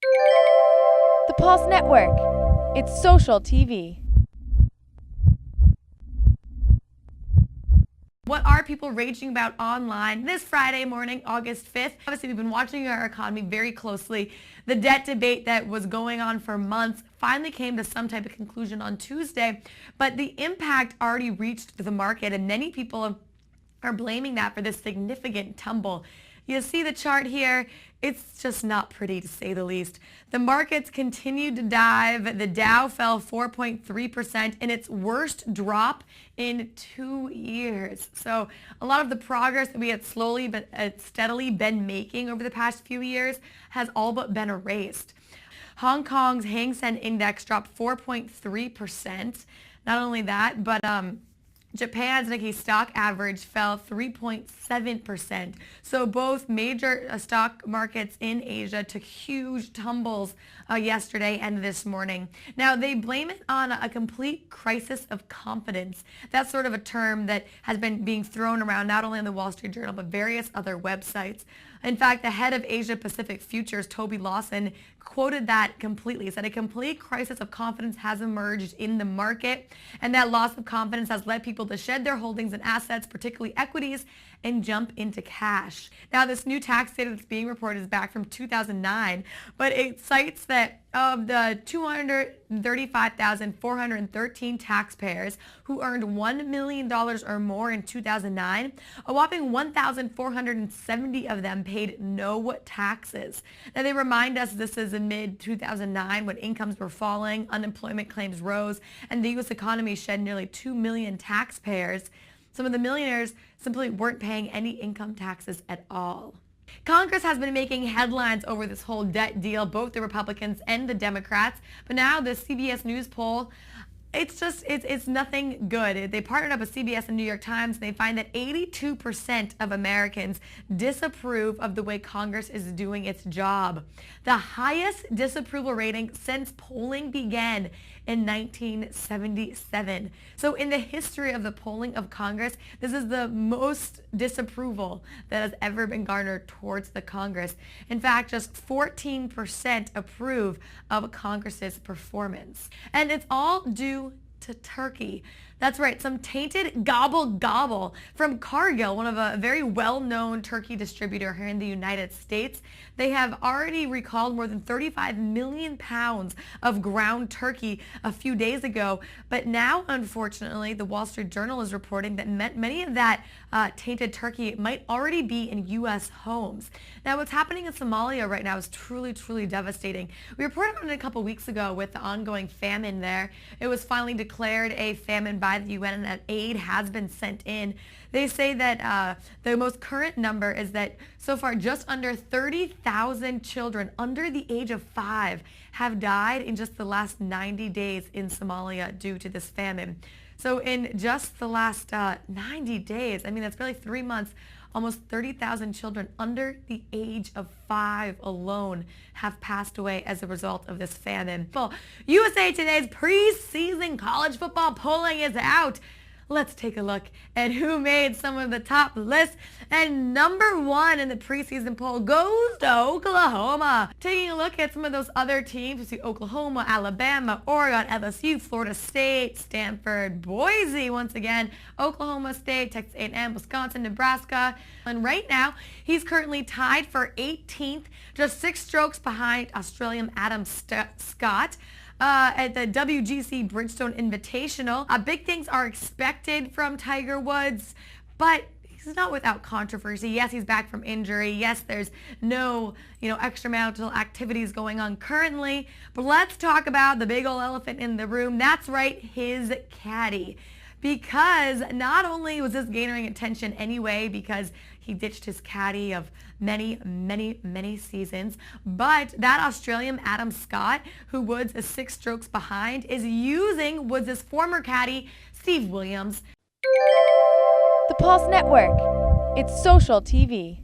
The Pulse Network. It's social TV. What are people raging about online this Friday morning, August 5th? Obviously, we've been watching our economy very closely. The debt debate that was going on for months finally came to some type of conclusion on Tuesday, but the impact already reached the market, and many people are blaming that for this significant tumble. You see the chart here. It's just not pretty, to say the least. The markets continued to dive. The Dow fell 4.3% in its worst drop in 2 years. So a lot of the progress that we had slowly but steadily been making over the past few years has all but been erased. Hong Kong's Hang Seng Index dropped 4.3%. Not only that, but Japan's Nikkei stock average fell 3.7%. So both major stock markets in Asia took huge tumbles yesterday and this morning. Now, they blame it on a complete crisis of confidence. That's sort of a term that has been being thrown around not only in the Wall Street Journal, but various other websites. In fact, the head of Asia Pacific Futures, Toby Lawson, quoted that completely. He said a complete crisis of confidence has emerged in the market, and that loss of confidence has led people to shed their holdings and assets, particularly equities, and jump into cash. Now, this new tax data that's being reported is back from 2009, but it cites that of the 235,413 taxpayers who earned $1 million or more in 2009, a whopping 1,470 of them paid no taxes. Now, they remind us this is in mid-2009 when incomes were falling, unemployment claims rose, and the U.S. economy shed nearly 2 million taxpayers. Some of the millionaires simply weren't paying any income taxes at all. Congress has been making headlines over this whole debt deal, both the Republicans and the Democrats. But now the CBS News poll, it's nothing good. They partnered up with CBS and New York Times, and they find that 82% of Americans disapprove of the way Congress is doing its job. The highest disapproval rating since polling began in 1977. So in the history of the polling of Congress, this is the most disapproval that has ever been garnered towards the Congress. In fact, just 14% approve of Congress's performance. And it's all due to Turkey. That's right, some tainted gobble from Cargill, one of a very well-known turkey distributor here in the United States. They have already recalled more than 35 million pounds of ground turkey a few days ago. But now, unfortunately, the Wall Street Journal is reporting that many of that tainted turkey might already be in U.S. homes. Now, what's happening in Somalia right now is truly, truly devastating. We reported on it a couple weeks ago with the ongoing famine there. It was finally declared a famine by the UN, and that aid has been sent in. They say that the most current number is that so far just under 30,000 children under the age of 5 have died in just the last 90 days in Somalia due to this famine. So in just the last 90 days, I mean, that's barely 3 months, almost 30,000 children under the age of 5 alone have passed away as a result of this famine. Well, USA Today's preseason college football polling is out. Let's take a look at who made some of the top lists. And number 1 in the preseason poll goes to Oklahoma. Taking a look at some of those other teams, we see Oklahoma, Alabama, Oregon, LSU, Florida State, Stanford, Boise once again, Oklahoma State, Texas A&M, Wisconsin, Nebraska. And right now, he's currently tied for 18th, just 6 strokes behind Australian Adam Scott. At the WGC Bridgestone Invitational. Big things are expected from Tiger Woods, but he's not without controversy. Yes, he's back from injury. Yes, there's no, extramarital activities going on currently, but let's talk about the big old elephant in the room. That's right, his caddy. Because not only was this gaining attention anyway because he ditched his caddy of many seasons, but that Australian Adam Scott, who Woods is 6 strokes behind, is using Woods' former caddy, Steve Williams. The Pulse Network. It's social TV.